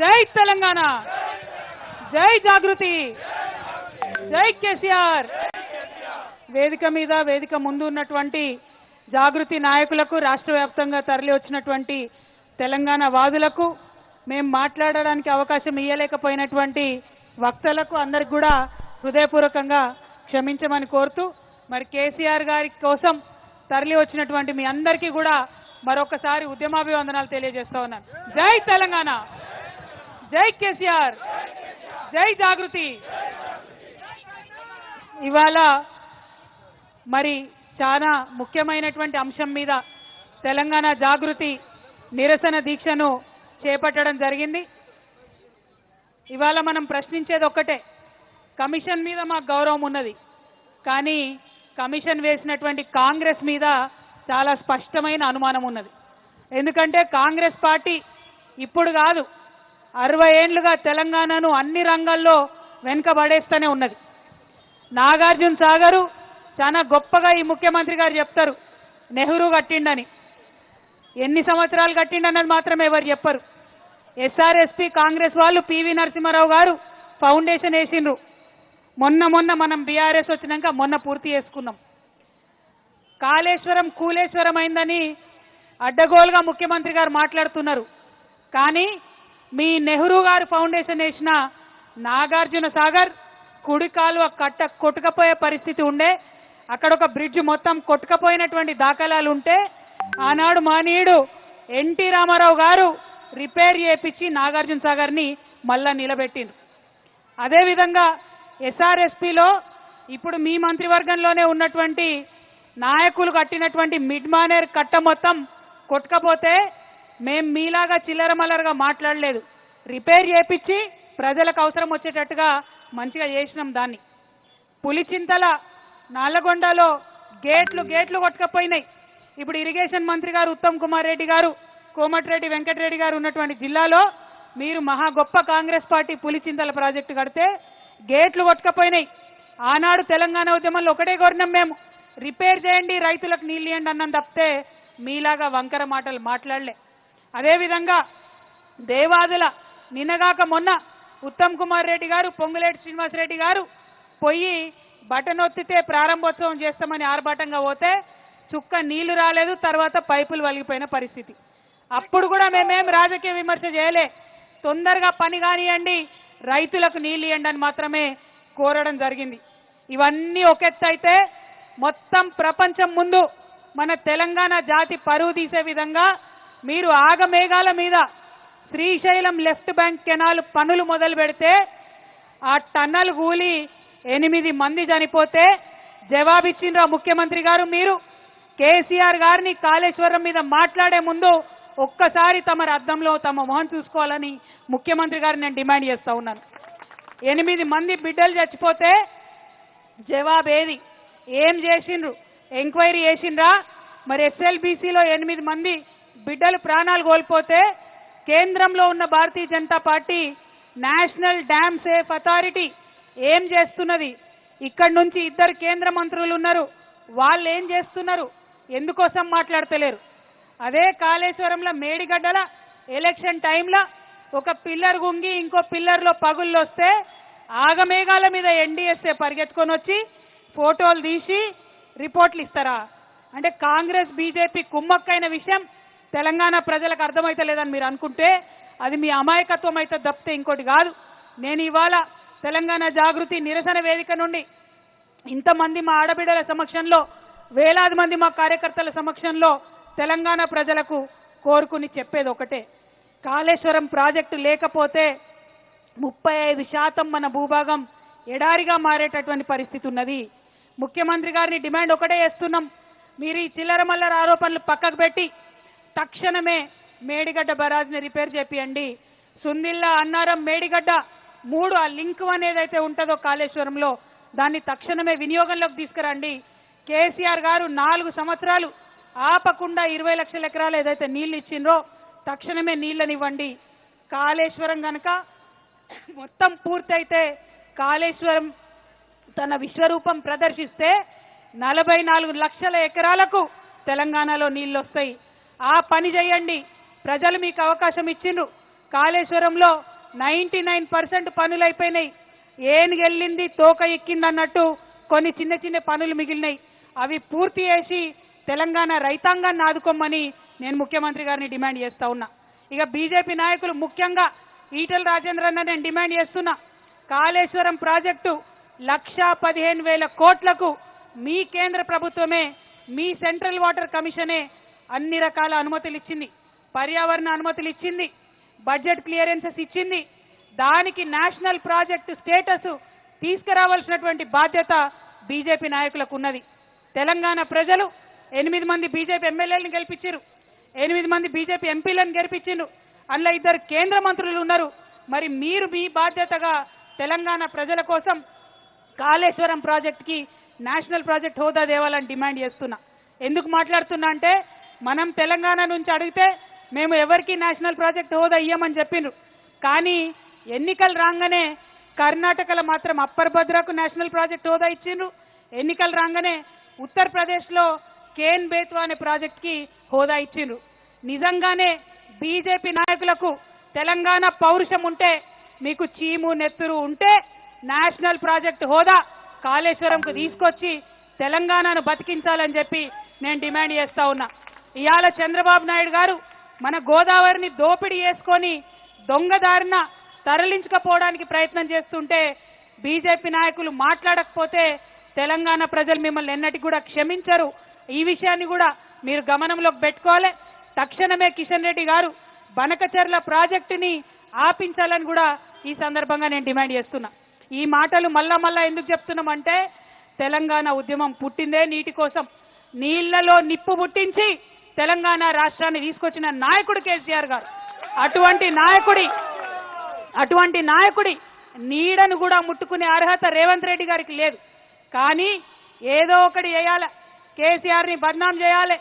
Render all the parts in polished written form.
జై తెలంగాణ, జై జాగృతి, జై కేసీఆర్. వేదిక మీద వేదిక ముందు ఉన్నటువంటి జాగృతి నాయకులకు, రాష్ట్ర వ్యాప్తంగా తరలి వచ్చినటువంటి తెలంగాణ వాదులకు, మేము మాట్లాడడానికి అవకాశం ఇవ్వలేకపోయినటువంటి వక్తలకు అందరికి కూడా హృదయపూర్వకంగా క్షమించమని కోరుతూ, మరి కేసీఆర్ గారి కోసం తరలి వచ్చినటువంటి మీ అందరికీ కూడా మరొకసారి ఉద్యమాభివందనాలు తెలియజేస్తా ఉన్నాను. జై తెలంగాణ, జై కేసీఆర్, జై జాగృతి. ఇవాళ మరి చాలా ముఖ్యమైనటువంటి అంశం మీద తెలంగాణ జాగృతి నిరసన దీక్షను చేపట్టడం జరిగింది. ఇవాళ మనం ప్రశ్నించేది ఒక్కటే, కమిషన్ మీద మాకు గౌరవం ఉన్నది, కానీ కమిషన్ వేసినటువంటి కాంగ్రెస్ మీద చాలా స్పష్టమైన అనుమానం ఉన్నది. ఎందుకంటే కాంగ్రెస్ పార్టీ ఇప్పుడు కాదు, 60 ఏళ్లుగా తెలంగాణను అన్ని రంగాల్లో వెనుకబడేస్తూనే ఉన్నది. నాగార్జున సాగరు చాలా గొప్పగా ఈ ముఖ్యమంత్రి గారు చెప్తారు, నెహ్రూ కట్టిండని. ఎన్ని సంవత్సరాలు కట్టిండన్నది మాత్రమే ఎవరు చెప్పరు. ఎస్ఆర్ఎస్పీ కాంగ్రెస్ వాళ్ళు పివి నరసింహారావు గారు ఫౌండేషన్ వేసిండ్రు. మొన్న మనం బీఆర్ఎస్ వచ్చినాక మొన్న పూర్తి చేసుకున్నాం. కాళేశ్వరం కూలేశ్వరం అయిందని అడ్డగోలుగా ముఖ్యమంత్రి గారు మాట్లాడుతున్నారు. కానీ మీ నెహ్రూ గారు ఫౌండేషన్ వేసిన నాగార్జున సాగర్ కుడి కాలువ కొట్టుకపోయే పరిస్థితి ఉండే, అక్కడ ఒక బ్రిడ్జ్ మొత్తం కొట్టుకపోయినటువంటి దాఖలాలు ఉంటే ఆనాడు మానీయుడు ఎన్టీ రామారావు గారు రిపేర్ చేయించి నాగార్జున సాగర్ని మళ్ళా నిలబెట్టిండ్రు. అదేవిధంగా ఎస్ఆర్ఎస్పీలో ఇప్పుడు మీ మంత్రివర్గంలోనే ఉన్నటువంటి నాయకులు కట్టినటువంటి మిడ్ మానేర్ కట్ట మొత్తం కొట్టుకపోతే మేం మీలాగా చిల్లర మల్లరగా మాట్లాడలేదు, రిపేర్ చేయించి ప్రజలకు అవసరం వచ్చేటట్టుగా మంచిగా చేసినాం దాన్ని. పులిచింతల నల్లగొండలో గేట్లు కొట్టుకపోయినాయి. ఇప్పుడు ఇరిగేషన్ మంత్రి గారు ఉత్తమ్ కుమార్ రెడ్డి గారు, కోమటిరెడ్డి వెంకటరెడ్డి గారు ఉన్నటువంటి జిల్లాలో మీరు మహా గొప్ప కాంగ్రెస్ పార్టీ పులిచింతల ప్రాజెక్టు కడితే గేట్లు కొట్టుకపోయినాయి. ఆనాడు తెలంగాణ ఉద్యమంలో ఒకటే కోరినాం మేము, రిపేర్ చేయండి, రైతులకు నీళ్ళు ఇవ్వండి అన్నం తప్పితే మీలాగా వంకర మాటలు మాట్లాడలే. అదేవిధంగా దేవాదుల నిన్నగాక మొన్న ఉత్తమ్ కుమార్ రెడ్డి గారు, పొంగులేటి శ్రీనివాసరెడ్డి గారు పోయి బటన్ ఒత్తితే ప్రారంభోత్సవం చేస్తామని ఆర్భాటంగా పోతే చుక్క నీళ్లు రాలేదు, తర్వాత పైపులు వలిగిపోయిన పరిస్థితి. అప్పుడు కూడా మేమేం రాజకీయ విమర్శ చేయలే, తొందరగా పని కానియండి, రైతులకు నీళ్ళు ఇవ్వండి అని మాత్రమే కోరడం జరిగింది. ఇవన్నీ ఒక ఎత్తు అయితే మొత్తం ప్రపంచం ముందు మన తెలంగాణ జాతి పరువు తీసే విధంగా మీరు ఆగమేఘాల మీద శ్రీశైలం లెఫ్ట్ బ్యాంక్ కెనాల్ పనులు మొదలు పెడితే ఆ టన్నల్ కూలి 8 మంది చనిపోతే జవాబిచ్చిండ్రు ముఖ్యమంత్రి గారు. మీరు కేసీఆర్ గారిని కాళేశ్వరం మీద మాట్లాడే ముందు ఒక్కసారి తమ అద్దంలో తమ మొహం చూసుకోవాలని ముఖ్యమంత్రి గారు నేను డిమాండ్ చేస్తా ఉన్నాను. 8 మంది బిడ్డలు చచ్చిపోతే జవాబేది? ఏం చేసిండ్రు? ఎంక్వైరీ చేసిండ్రా? మరి ఎస్ఎల్బీసీలో 8 మంది బిడ్డలు ప్రాణాలు కోల్పోతే కేంద్రంలో ఉన్న Bharatiya Janata Party national dam safe authority ఏం చేస్తున్నది? ఇక్కడి నుంచి 2 కేంద్ర మంత్రులు ఉన్నారు, వాళ్ళు ఏం చేస్తున్నారు? ఎందుకోసం మాట్లాడతలేరు? అదే కాళేశ్వరంలో మేడిగడ్డల ఎలక్షన్ టైంలో ఒక పిల్లర్ గుంగి ఇంకో పిల్లర్లో పగుళ్ళు వస్తే ఆగమేఘాల మీద ఎన్డీఎస్ఏ పరిగెత్తుకొని వచ్చి ఫోటోలు తీసి రిపోర్ట్లు ఇస్తారా? అంటే కాంగ్రెస్ బీజేపీ కుమ్మక్కైన విషయం తెలంగాణ ప్రజలకు అర్థమైతలేదని మీరు అనుకుంటే అది మీ అమాయకత్వం అయితే తప్పితే ఇంకోటి కాదు. నేను ఇవాళ తెలంగాణ జాగృతి నిరసన వేదిక నుండి ఇంతమంది మా ఆడబిడ్డల సమక్షంలో, వేలాది మంది మా కార్యకర్తల సమక్షంలో తెలంగాణ ప్రజలకు కోరుకుని చెప్పేది ఒకటే, కాళేశ్వరం ప్రాజెక్టు లేకపోతే 35% మన భూభాగం ఎడారిగా మారేటటువంటి పరిస్థితి ఉన్నది. ముఖ్యమంత్రి గారిని డిమాండ్ ఒకటే చేస్తున్నాం, మీరు ఈ చిల్లర మల్లర ఆరోపణలు పక్కకు పెట్టి తక్షణమే మేడిగడ్డ బరాజ్ని రిపేర్ చేపియండి. సుందిల్లా, అన్నారం, మేడిగడ్డ 3 ఆ లింక్ అనేదైతే ఉంటుందో కాళేశ్వరంలో దాన్ని తక్షణమే వినియోగంలోకి తీసుకురండి. కేసీఆర్ గారు 4 సంవత్సరాలు ఆపకుండా 20 లక్షల ఎకరాలు ఏదైతే నీళ్లు ఇచ్చిండ్రో తక్షణమే నీళ్లనివ్వండి. కాళేశ్వరం కనుక మొత్తం పూర్తయితే కాళేశ్వరం తన విశ్వరూపం ప్రదర్శిస్తే 44 లక్షల ఎకరాలకు తెలంగాణలో నీళ్లు వస్తాయి. ఆ పని చేయండి. ప్రజలు మీకు అవకాశం ఇచ్చిండ్రు. కాళేశ్వరంలో 99% పనులు అయిపోయినాయి. ఏనుగెళ్ళింది తోక ఎక్కింది అన్నట్టు కొన్ని చిన్న చిన్న పనులు మిగిలినాయి. అవి పూర్తి చేసి తెలంగాణ రైతాంగాన్ని ఆదుకోమని నేను ముఖ్యమంత్రి గారిని డిమాండ్ చేస్తా ఉన్నా. ఇక బీజేపీ నాయకులు ముఖ్యంగా ఈటెల రాజేంద్రన్న నేను డిమాండ్ చేస్తున్నా, కాళేశ్వరం ప్రాజెక్టు 1,15,000 కోట్లకు మీ కేంద్ర ప్రభుత్వమే, మీ సెంట్రల్ వాటర్ కమిషనే అన్ని రకాల అనుమతులు ఇచ్చింది, పర్యావరణ అనుమతులు ఇచ్చింది, బడ్జెట్ క్లియరెన్సెస్ ఇచ్చింది. దానికి నేషనల్ ప్రాజెక్టు స్టేటస్ తీసుకురావాల్సినటువంటి బాధ్యత బీజేపీ నాయకులకు ఉన్నది. తెలంగాణ ప్రజలు 8 మంది బీజేపీ ఎమ్మెల్యేలను గెలిపించారు, 8 మంది బీజేపీ ఎంపీలను గెలిపించారు, అందులో 2 కేంద్ర మంత్రులు ఉన్నారు. మరి మీరు మీ బాధ్యతగా తెలంగాణ ప్రజల కోసం కాళేశ్వరం ప్రాజెక్టుకి నేషనల్ ప్రాజెక్ట్ హోదా దేవాలని డిమాండ్ చేస్తున్నా. ఎందుకు మాట్లాడుతున్నా అంటే, మనం తెలంగాణ నుంచి అడిగితే మేము ఎవరికి నేషనల్ ప్రాజెక్ట్ హోదా ఇయ్యమని చెప్పిండ్రు. కానీ ఎన్నికలు రాగానే కర్ణాటకలో మాత్రం అప్పర్ భద్రకు నేషనల్ ప్రాజెక్ట్ హోదా ఇచ్చిండ్రు. ఎన్నికలు రాగానే ఉత్తరప్రదేశ్లో కేన్ బేత్వా అనే ప్రాజెక్ట్కి హోదా ఇచ్చిండ్రు. నిజంగానే బీజేపీ నాయకులకు తెలంగాణ పౌరుషం ఉంటే, మీకు చీము నెత్తురు ఉంటే నేషనల్ ప్రాజెక్ట్ హోదా కాళేశ్వరంకు తీసుకొచ్చి తెలంగాణను బతికించాలని చెప్పి నేను డిమాండ్ చేస్తా ఉన్నా. ఇవాళ చంద్రబాబు నాయుడు గారు మన గోదావరిని దోపిడీ చేసుకొని దొంగదారిన తరలించకపోవడానికి ప్రయత్నం చేస్తుంటే బీజేపీ నాయకులు మాట్లాడకపోతే తెలంగాణ ప్రజలు మిమ్మల్ని ఎన్నటికి కూడా క్షమించరు. ఈ విషయాన్ని కూడా మీరు గమనంలోకి పెట్టుకోవాలి. తక్షణమే కిషన్ రెడ్డి గారు బనకచెర్ల ప్రాజెక్టుని ఆపించాలని కూడా ఈ సందర్భంగా నేను డిమాండ్ చేస్తున్నా. ఈ మాటలు మళ్ళా ఎందుకు చెప్తున్నామంటే, తెలంగాణ ఉద్యమం పుట్టిందే నీటి కోసం. నీళ్లలో నిప్పు పుట్టించి తెలంగాణ రాష్ట్రాన్ని తీసుకొచ్చిన నాయకుడు కేసీఆర్ గారు. అటువంటి నాయకుడి నీడను కూడా ముట్టుకునే అర్హత రేవంత్ రెడ్డి గారికి లేదు. కానీ ఏదో ఒకటి చేయాలి, కేసీఆర్ని బద్నాం చేయాలి,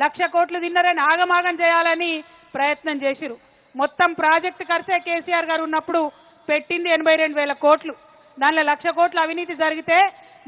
1,00,000 కోట్లు తిన్నారని ఆగమాగం చేయాలని ప్రయత్నం చేసిరు. మొత్తం ప్రాజెక్టు ఖర్చే కేసీఆర్ గారు ఉన్నప్పుడు పెట్టింది 82,000 కోట్లు. దానిలో 1,00,000 కోట్ల అవినీతి జరిగితే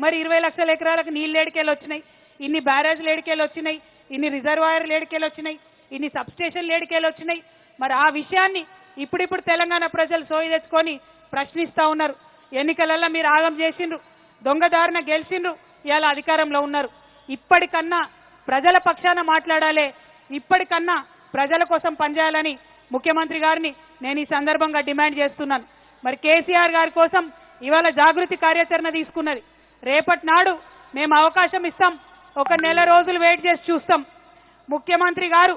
మరి 20 లక్షల ఎకరాలకు నీళ్ళు ఏడికేలు వచ్చినాయి, ఇన్ని బ్యారేజ్లు ఏడికేలు వచ్చినాయి, ఇన్ని రిజర్వాయర్లు ఏడికేలు వచ్చినాయి, ఇన్ని సబ్స్టేషన్లు ఏడికేలు వచ్చినాయి. మరి ఆ విషయాన్ని ఇప్పుడిప్పుడు తెలంగాణ ప్రజలు సోయి తెచ్చుకొని ప్రశ్నిస్తూ ఉన్నారు. ఎన్నికలలో మీరు ఆగం చేసిండ్రు, దొంగదారిన గెలిచిండ్రు, ఇవాళ అధికారంలో ఉన్నారు. ఇప్పటికన్నా ప్రజల పక్షాన మాట్లాడాలి, ఇప్పటికన్నా ప్రజల కోసం పనిచేయాలని ముఖ్యమంత్రి గారిని నేను ఈ సందర్భంగా డిమాండ్ చేస్తున్నాను. మరి కేసీఆర్ గారి కోసం ఇవాళ జాగృతి కార్యాచరణ తీసుకున్నది. రేపటి నాడు మేము అవకాశం ఇస్తాం, 1 నెల రోజులు వెయిట్ చేసి చూస్తాం. ముఖ్యమంత్రి గారు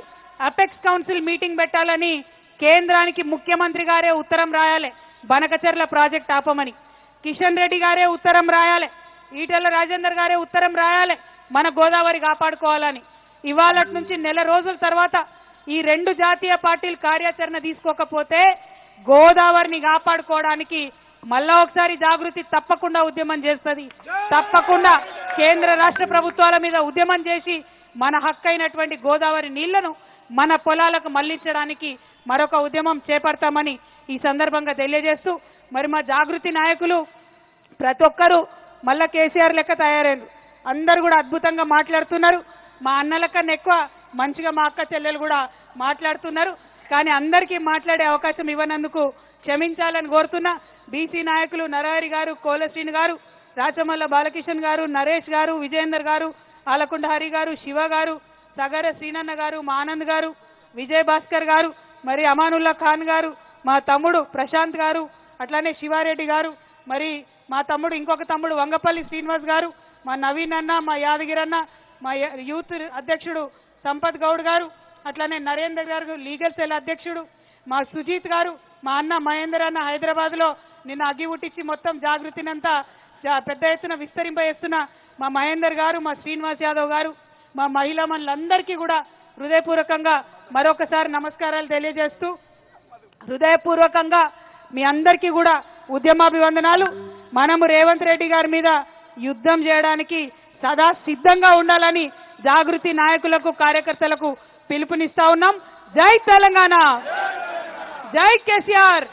అపెక్స్ కౌన్సిల్ మీటింగ్ పెట్టాలని కేంద్రానికి ముఖ్యమంత్రి గారే ఉత్తరం రాయాలి, బనకచెర్ల ప్రాజెక్ట్ ఆపమని. కిషన్ రెడ్డి గారే ఉత్తరం రాయాలి, ఈటెల రాజేందర్ గారే ఉత్తరం రాయాలి, మన గోదావరి కాపాడుకోవాలని. ఇవాళ నుంచి నెల రోజుల తర్వాత ఈ 2 జాతీయ పార్టీలు కార్యాచరణ తీసుకోకపోతే గోదావరిని కాపాడుకోవడానికి మళ్ళా ఒకసారి జాగృతి తప్పకుండా ఉద్యమం చేస్తుంది. తప్పకుండా కేంద్ర రాష్ట్ర ప్రభుత్వాల మీద ఉద్యమం చేసి మన హక్కైనటువంటి గోదావరి నీళ్లను మన పొలాలకు మళ్లించడానికి మరొక ఉద్యమం చేపడతామని ఈ సందర్భంగా తెలియజేస్తూ, మరి మా జాగృతి నాయకులు ప్రతి ఒక్కరూ మళ్ళా కేసీఆర్ లెక్క తయారైంది. అందరూ కూడా అద్భుతంగా మాట్లాడుతున్నారు. మా అన్నల కన్నా ఎక్కువ మంచిగా మా అక్క చెల్లెలు కూడా మాట్లాడుతున్నారు. కానీ అందరికీ మాట్లాడే అవకాశం ఇవ్వనందుకు క్షమించాలని కోరుతున్నా. బీసీ నాయకులు నరహరి గారు, కోలశ్రీని గారు, రాచమల్ల బాలకిషన్ గారు, నరేష్ గారు, విజయేందర్ గారు, ఆలకొండ హరి గారు, శివ గారు, సగర శ్రీనన్న గారు, మా ఆనంద్ గారు, విజయ్ భాస్కర్ గారు, మరి అమానుల్లా ఖాన్ గారు, మా తమ్ముడు ప్రశాంత్ గారు, అట్లానే శివారెడ్డి గారు, మరి మా తమ్ముడు ఇంకొక తమ్ముడు వంగపల్లి శ్రీనివాస్ గారు, మా నవీన్ అన్న, మా యాదగిరి అన్న, మా యూత్ అధ్యక్షుడు సంపత్ గౌడ్ గారు, అట్లానే నరేందర్ గారు లీగల్ సెల్ అధ్యక్షుడు, మా సుజీత్ గారు, మా అన్న మహేందర్ అన్న హైదరాబాద్లో నిన్న అగ్గి ఉట్టించి మొత్తం జాగృతినంతా పెద్ద ఎత్తున విస్తరింపజేస్తున్న మా మహేందర్ గారు, మా శ్రీనివాస్ యాదవ్ గారు, మా మహిళా మనులందరికీ కూడా హృదయపూర్వకంగా మరొకసారి నమస్కారాలు తెలియజేస్తూ, హృదయపూర్వకంగా మీ అందరికీ కూడా ఉద్యమాభివందనాలు. మనము రేవంత్ రెడ్డి గారి మీద యుద్ధం చేయడానికి సదా సిద్ధంగా ఉండాలని జాగృతి నాయకులకు, కార్యకర్తలకు పిలుపునిస్తా ఉన్నాం. జై తెలంగాణ, జై కేసీఆర్.